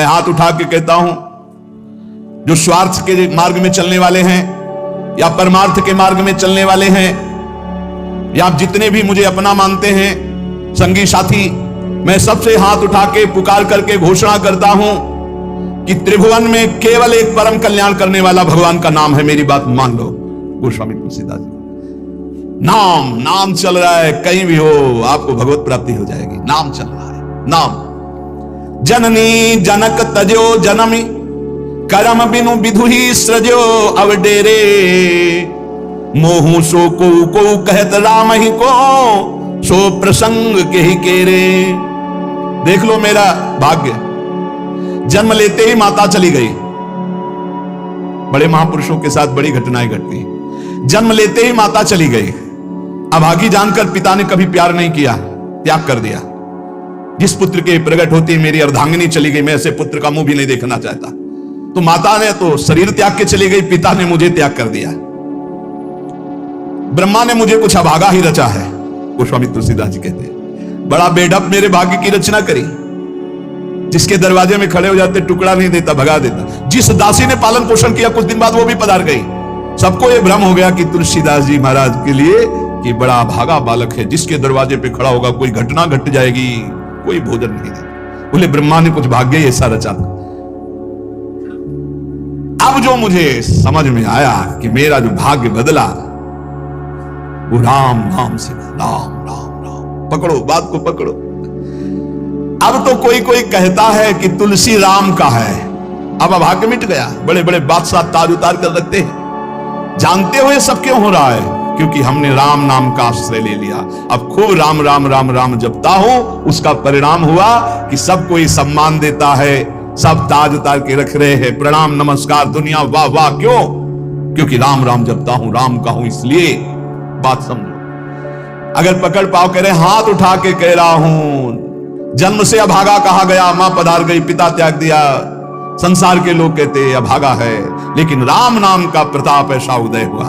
मैं हाथ उठा के कहता हूं, जो स्वार्थ के मार्ग में चलने वाले हैं या परमार्थ के मार्ग में चलने वाले हैं, या आप जितने भी मुझे अपना मानते हैं संगी साथी, मैं सबसे हाथ उठा के पुकार करके घोषणा करता हूं कि त्रिभुवन में केवल एक परम कल्याण करने वाला भगवान का नाम है। मेरी बात मान लो। गोस्वामी तुलसीदास जी, नाम चल रहा है, कहीं भी हो आपको भगवत प्राप्ति हो जाएगी। नाम चल रहा है, नाम। जननी जनक तजो जनमी, करम बिनु विधु ही सृजो अवडेरे, मोहू सो को कहत राम ही को, सो प्रसंग के ही केरे। देख लो मेरा भाग्य, जन्म लेते ही माता चली गई। बड़े महापुरुषों के साथ बड़ी घटनाएं घटती हैं। जन्म लेते ही माता चली गई। अभागी जानकर पिता ने कभी प्यार नहीं किया, त्याग कर दिया। जिस पुत्र के प्रकट होती मेरी अर्धांगिनी चली गई, मैं ऐसे पुत्र का मुंह भी नहीं देखना चाहता। तो माता ने तो शरीर त्याग के चली गई, पिता ने मुझे त्याग कर दिया। ब्रह्मा ने मुझे कुछ अभागा ही रचा है। गोस्वामी तुलसीदास जी कहते हैं, बड़ा बेढप मेरे भाग्य की रचना करी। जिसके दरवाजे में खड़े हो जाते टुकड़ा नहीं देता, भगा देता। जिस दासी ने पालन पोषण किया, कुछ दिन बाद वो भी पधार गई। सबको ये भ्रम हो गया कि तुलसीदास जी महाराज के लिए कि बड़ा भागा बालक है, जिसके दरवाजे पे खड़ा होगा कोई घटना घट जाएगी, कोई भोजन नहीं देता। बोले ब्रह्मा ने कुछ भाग्य ही ऐसा रचा। अब जो मुझे समझ में आया कि मेरा जो भाग्य बदला वो राम नाम से। राम राम राम, पकड़ो बात को, पकड़ो। अब तो कोई कोई कहता है कि तुलसी राम का है। अब भाग्य मिट गया। बड़े बड़े बादशाह ताज उतार कर रखते हैं। जानते हुए सब क्यों हो रहा है? क्योंकि हमने राम नाम का आश्रय ले लिया। अब खूब राम राम राम राम जपता हूं, उसका परिणाम हुआ कि सब कोई सम्मान देता है, सब ताज उतार के रख रहे हैं, प्रणाम नमस्कार दुनिया वाह वाह। क्यों? क्योंकि राम राम जपता हूं, राम का हूं, इसलिए। बात समझो। अगर पकड़ पाओ, कह रहे हाथ उठा के कह रहा हूं, जन्म से अभागा कहा गया, मां पधार गई, पिता त्याग दिया। संसार के लोग कहते अभागा है, लेकिन राम नाम का प्रताप ऐसा उदय हुआ।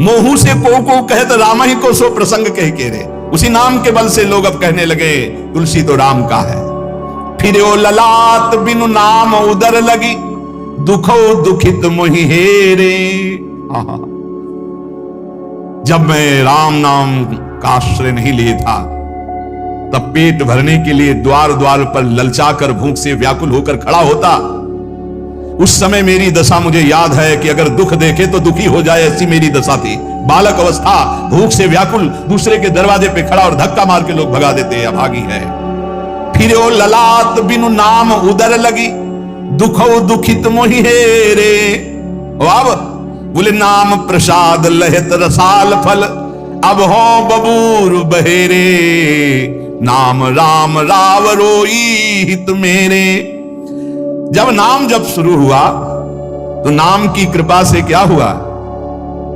मोहू से को कहत राम ही को, सो प्रसंग कह के रे। उसी नाम के बल से लोग अब कहने लगे तुलसी तो राम का है। फिर ओ ललाट बिनु नाम उदर लगी, दुखो दुखित मोहि हेरे। जब मैं राम नाम का आश्रय नहीं लिए था, तब पेट भरने के लिए द्वार द्वार पर ललचाकर भूख से व्याकुल होकर खड़ा होता। उस समय मेरी दशा मुझे याद है कि अगर दुख देखे तो दुखी हो जाए, ऐसी मेरी दशा थी। बालक अवस्था, भूख से व्याकुल, दूसरे के दरवाजे पे खड़ा और धक्का मार के लोग भगा देते, अभागी है। फिर ओ ललाट बिनु नाम उदर लगी, दुखो दुखित मोहि हेरे। अब बोले नाम प्रसाद लहत रसाल फल, अब हो बबूर बहेरे। नाम राम राव रोई हित मेरे। जब नाम जब शुरू हुआ तो नाम की कृपा से क्या हुआ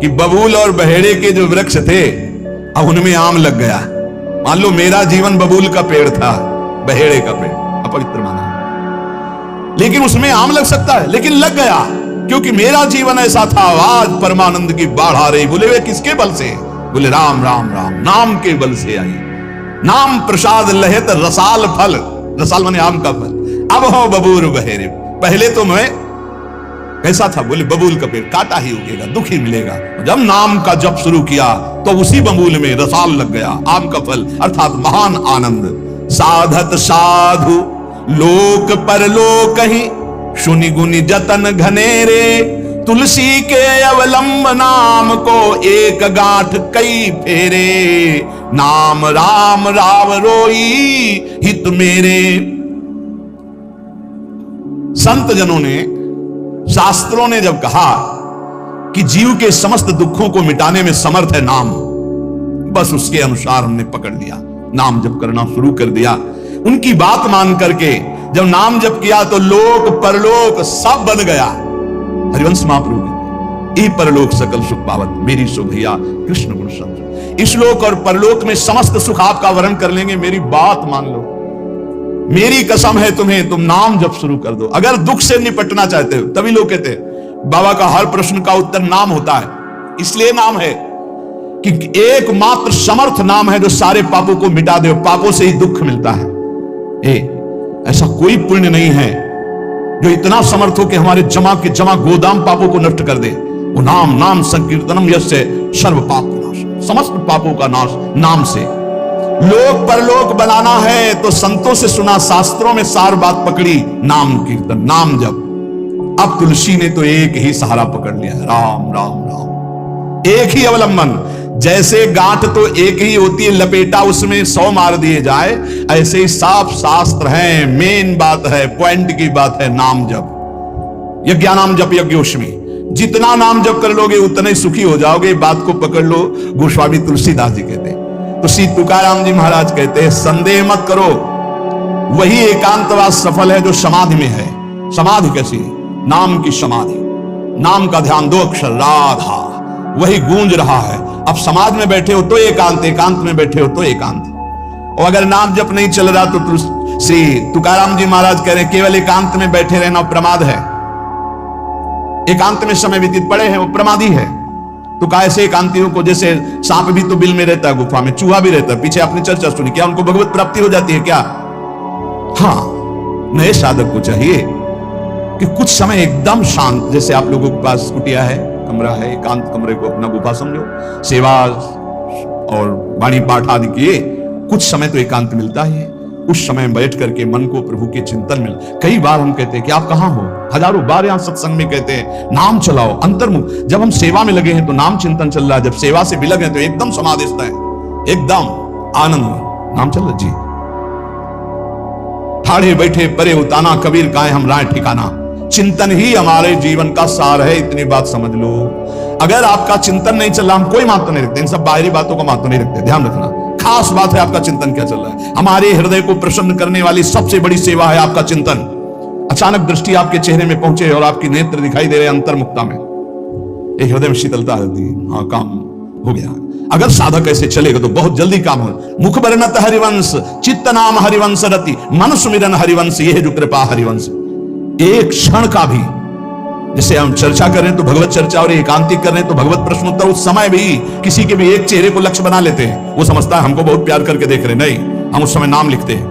कि बबूल और बहेड़े के जो वृक्ष थे, अब उनमें आम लग गया। मान लो मेरा जीवन बबूल का पेड़ था, बहेड़े का पेड़ अपवित्र माना, लेकिन उसमें आम लग सकता है, लेकिन लग गया क्योंकि मेरा जीवन ऐसा था। आवाज परमानंद की बाढ़ आ रही। बोले वे किसके बल से? बोले राम राम राम, नाम के बल से आई। नाम प्रसाद लहत रसाल फल, रसाल माने आम का फल, अब हो बबूर बहेरे। पहले तो मैं कैसा था? बोले बबूल का पेड़, काटा ही उगेगा, दुख ही मिलेगा। जब नाम का जप शुरू किया तो उसी बबूल में रसाल लग गया, आम का फल, अर्थात महान आनंद। साधत साधु लोक परलोक ही, सुनि गुनि जतन घनेरे। तुलसी के अवलंब नाम को, एक गांठ कई फेरे। नाम राम राव रोई हित मेरे। संत जनों ने, शास्त्रों ने जब कहा कि जीव के समस्त दुखों को मिटाने में समर्थ है नाम, बस उसके अनुसार हमने पकड़ लिया, नाम जप करना शुरू कर दिया। उनकी बात मान करके जब नाम जप किया तो लोक परलोक सब बन गया। हरिवंश महाप्रभु ई परलोक सकल सुख पावत, मेरी सो भैया कृष्ण गुण समझो। इस लोक और परलोक में समस्त सुख आपका वर्ण कर लेंगे। मेरी बात मान लो, मेरी कसम है तुम्हें, तुम नाम जप शुरू कर दो। अगर दुख से निपटना चाहते हो, तभी लोग कहते हैं बाबा का हर प्रश्न का उत्तर नाम होता है। इसलिए नाम है कि एकमात्र समर्थ नाम है जो सारे पापों को मिटा दे। पापों से ही दुख मिलता है। ऐसा कोई पुण्य नहीं है जो इतना समर्थ हो कि हमारे जमा के जमा गोदाम पापों को नष्ट कर दे। वो नाम नाम संकीर्तनम यस्य सर्व पाप नाश, समस्त पापों का नाश नाम से। लोक परलोक बनाना है तो संतों से सुना, शास्त्रों में सार बात पकड़ी, नाम कीर्तन नाम जप। अब तुलसी ने तो एक ही सहारा पकड़ लिया, राम राम राम, एक ही अवलंबन। जैसे गांठ तो एक ही होती है, लपेटा उसमें 100 मार दिए जाए, ऐसे ही साफ शास्त्र है, मेन बात है, पॉइंट की बात है, नाम जप। यज्ञानाम जप यज्ञोष्मी, जितना नाम जप कर लोगे उतने ही सुखी हो जाओगे। बात को पकड़ लो। गोस्वामी तुलसीदास जी कहते हैं, तो श्री तुकाराम जी महाराज कहते हैं, संदेह मत करो, वही एकांतवास सफल है जो समाधि में है। समाधि कैसी? नाम की समाधि, नाम का ध्यान, 2 अक्षर राधा, वही गूंज रहा है। अब समाज में बैठे हो तो एकांत, एकांत में बैठे हो तो एकांत। और अगर नाम जप नहीं चल रहा तो श्री तुकाराम जी महाराज कह रहे हैं, केवल एकांत में बैठे रहना प्रमाद है। एकांत में समय व्यतीत पड़े हैं वो प्रमादी है। तो कैसे एकांतियों को, जैसे सांप भी तो बिल में रहता है, गुफा में चूहा भी रहता है, पीछे आपने चर्चा सुनी, क्या उनको भगवत प्राप्ति हो जाती है क्या? हाँ, नए साधक को चाहिए कि कुछ समय एकदम शांत, जैसे आप लोगों के पास कुटिया है, कमरा है, एकांत कमरे को अपना गुफा समझो, सेवा और वाणी पाठ आदि किए, कुछ समय तो एकांत मिलता ही है। उस समय बैठ करके मन को प्रभु के चिंतन में, कई बार हम कहते हैं कि आप कहां हो, हजारों बार यहां सत्संग में कहते हैं नाम चलाओ, अंतर्मुख। जब हम सेवा में लगे हैं तो नाम चिंतन चल रहा है, जब सेवा से विलग है तो एकदम समाधिस्थ है, एकदम आनंद में नाम चल रहा। जी, ठाड़े बैठे परे उताना, कबीर काहे हम राय ठिकाना। चिंतन ही हमारे जीवन का सार है, इतनी बात समझ लो। अगर आपका चिंतन नहीं चल रहा, हम कोई महत्व नहीं रखते, इन सब बाहरी बातों का महत्व नहीं रखते, ध्यान रखना। खास बात है आपका चिंतन क्या चल रहा है। हमारे हृदय को प्रसन्न करने वाली सबसे बड़ी सेवा है आपका चिंतन। अचानक दृष्टि आपके चेहरे में पहुंचे और आपकी नेत्र दिखाई दे रहे अंतर्मुखता में, एक हृदय में शीतलता रहती है, हाँ काम हो गया। अगर साधक ऐसे चलेगा तो बहुत जल्दी काम हो। मुख बरनत हरिवंश, चित्त नाम हरिवंश रति, मन सुमिरन हरिवंश, ये है जो कृपा हरिवंश। एक क्षण का भी, जैसे हम चर्चा कर रहे हैं तो भगवत चर्चा और एकांतिक कर रहे हैं तो भगवत प्रश्नोत्तर, उस समय भी किसी के भी एक चेहरे को लक्ष्य बना लेते हैं। वो समझता है हमको बहुत प्यार करके देख रहे, नहीं, हम उस समय नाम लिखते हैं,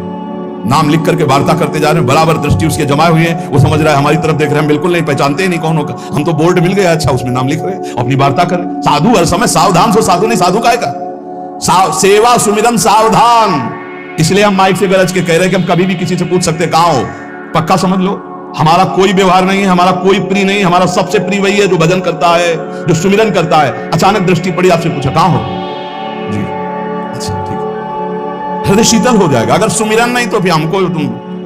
नाम लिख करके वार्ता करते जा रहे हैं, बराबर दृष्टि उसके जमाए हुए हैं, वो समझ रहा है हमारी तरफ देख रहे हैं, हम बिल्कुल नहीं पहचानते ही नहीं कौन होगा, हम तो बोर्ड मिल गया, अच्छा उसमें नाम लिख रहे हैं, अपनी वार्ता कर रहे हैं। साधु हर समय सावधान सो, साधु नहीं साधु काहे का, सेवा सुमिरन सावधान। इसलिए हम माइक से गरज के कह रहे हैं कि हम कभी भी किसी से पूछ सकते कहां हो, पक्का समझ लो। हमारा कोई व्यवहार नहीं है, हमारा कोई प्रिय नहीं, हमारा सबसे प्रिय वही है जो भजन करता है, जो सुमिरन करता है। अचानक दृष्टि पड़ी, आपसे पूछा कहां हो, जी अच्छा ठीक है, हृदय शीतल हो जाएगा। अगर सुमिरन नहीं तो फिर हमको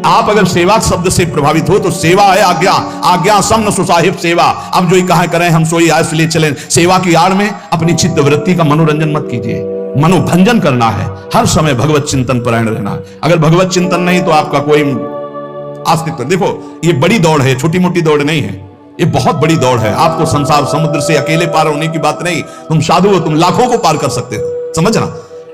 आप अगर सेवा शब्द से प्रभावित हो तो सेवा है आज्ञा, आज्ञा सम न सुसाहिब सेवा। अब जो ही कहा करें हम सोई आज इसलिए चले, सेवा की आड़ में अपनी चित्त वृत्ति का मनोरंजन मत कीजिए, मनोभंजन करना है, हर समय भगवत चिंतन परायण रहना है। अगर भगवत चिंतन नहीं तो आपका कोई अस्तित्व, देखो ये बड़ी दौड़ है, छोटी मोटी दौड़ नहीं है, ये बहुत बड़ी दौड़ है। आपको संसार समुद्र से अकेले पार होने की बात नहीं, तुम साधु हो, तुम लाखों को पार कर सकते हो, समझना।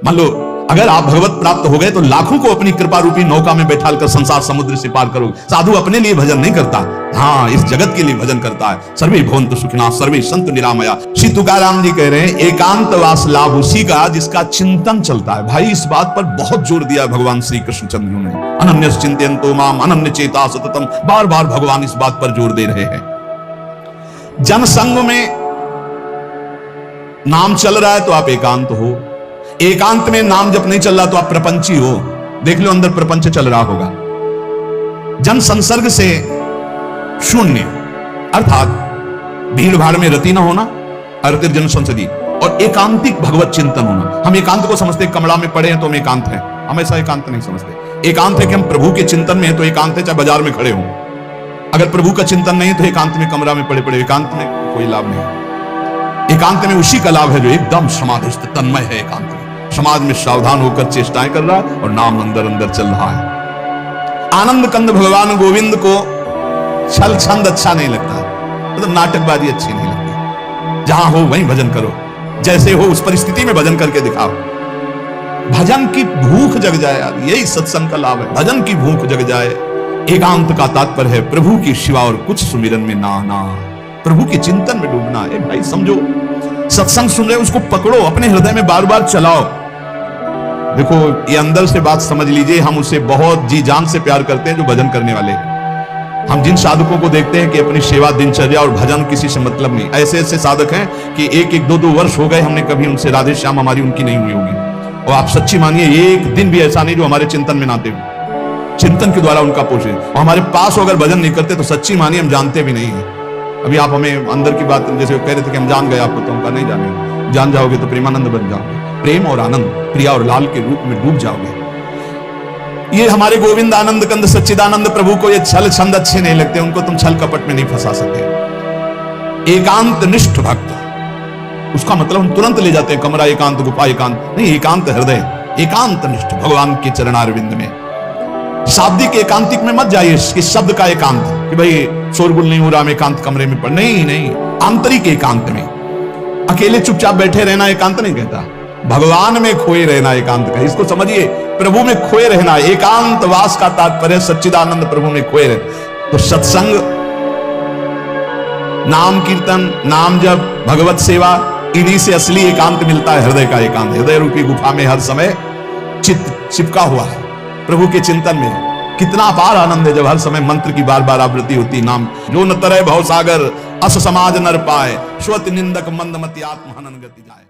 मान लो अगर आप भगवत प्राप्त हो गए तो लाखों को अपनी कृपा रूपी नौका में बैठाल कर संसार समुद्र से पार करोगे। साधु अपने लिए भजन नहीं करता, हाँ इस जगत के लिए भजन करता है। सर्वे भवन्तु सुखिनः सर्वे सन्तु निरामया। श्री तुकाराम जी कह रहे हैं एकांतवास लाभ उसी का जिसका चिंतन चलता है। भाई इस बात पर बहुत जोर दिया भगवान श्री कृष्णचंद्र ने, अनन्य चिंतयन्तो माम अनन्य चेता सततम, बार बार भगवान इस बात पर जोर दे रहे हैं। जनसंग में नाम चल रहा है तो आप एकांत हो, एकांत में नाम जब नहीं चल रहा तो आप प्रपंची हो। देख लो अंदर प्रपंच चल रहा होगा। जन संसर्ग से शून्य अर्थात भीड़ भाड़ में रति ना होना, अर्तिर जन संसदी, और एकांतिक भगवत चिंतन होना। हम एकांत को समझते कमरा में पड़े हैं तो हम एकांत हैं, हम ऐसा एकांत नहीं समझते। एकांत है कि हम प्रभु के चिंतन में हैं तो एकांत है, चाहे बाजार में खड़े हों। अगर प्रभु का चिंतन नहीं तो एकांत में कमरा में पड़े पड़े एकांत में कोई लाभ नहीं। एकांत में उसी का लाभ है जो एकदम समाधिस्थ तन्मय है, एकांत में समाज में सावधान होकर चेष्टाएं कर रहा है और नाम अंदर अंदर चल रहा है। आनंद कंद भगवान गोविंद को छल छंद अच्छा नहीं लगता, मतलब नाटकबाजी अच्छी नहीं लगती। जहां हो वहीं भजन करो, जैसे हो उस परिस्थिति में भजन करके दिखाओ। भजन की भूख जग जाए यार, यही सत्संग का लाभ है, भजन की भूख जग जाए। एकांत का तात्पर्य है प्रभु की शिवा और कुछ सुमिरन में ना आना, प्रभु के चिंतन में डूबना है। भाई समझो, सत्संग सुन रहे हो उसको पकड़ो, अपने हृदय में बार बार चलाओ। देखो ये अंदर से बात समझ लीजिए, हम उसे बहुत जी जान से प्यार करते हैं जो भजन करने वाले। हम जिन साधकों को देखते हैं कि अपनी सेवा, दिनचर्या और भजन किसी से मतलब नहीं, ऐसे ऐसे साधक हैं कि एक एक दो दो वर्ष हो गए हमने कभी उनसे राधे श्याम हमारी उनकी नहीं हुई होगी। और आप सच्ची मानिए एक दिन भी ऐसा नहीं जो हमारे चिंतन में ना आते हो, चिंतन के द्वारा उनका पोषे। और हमारे पास अगर भजन नहीं करते तो सच्ची मानिए हम जानते भी नहीं है। अभी आप हमें अंदर की बात जैसे कह रहे थे कि हम जान गए आपको, तो हमका नहीं जाने, जान जाओगे तो प्रेमानंद बन जाओगे, प्रेम और आनंद, प्रिया और लाल के रूप में डूब जाओगे। ये हमारे गोविंद आनंद कंद सच्चिदानंद प्रभु को ये छल छंद अच्छे नहीं लगते, उनको तुम छल कपट में नहीं फंसा सकते। एकांत निष्ठ भक्त, उसका मतलब हम तुरंत ले जाते हैं कमरा एकांत, गुफा एकांत नहीं, एकांत हृदय, एकांत निष्ठ भगवान के चरणारविंद में। शाब्दिक एकांतिक में मत जाइए कि शब्द का एकांत कि भाई शोरगुल नहीं हो रहा, मैं एकांत कमरे में पढ़, नहीं नहीं, आंतरिक एकांत में अकेले चुपचाप बैठे रहना एकांत नहीं कहता, भगवान में खोए रहना एकांत का। इसको समझिए, प्रभु में खोए रहना, एकांत वास का तात्पर्य सच्चिदानंद प्रभु में खोए रहे। तो सत्संग, नाम कीर्तन, नाम जप, भगवत सेवा, इन्हीं से असली एकांत मिलता है, हृदय का एकांत। हृदय रूपी गुफा में हर समय चित्त चिपका हुआ है प्रभु के चिंतन में। कितना अपार आनंद है जब हर समय मंत्र की बार बार आवृत्ति होती, नाम जो न तरह भव सागर, अस समाज नर पाए, श्वत निंदक मंदमति आत्म हनन गति जाए।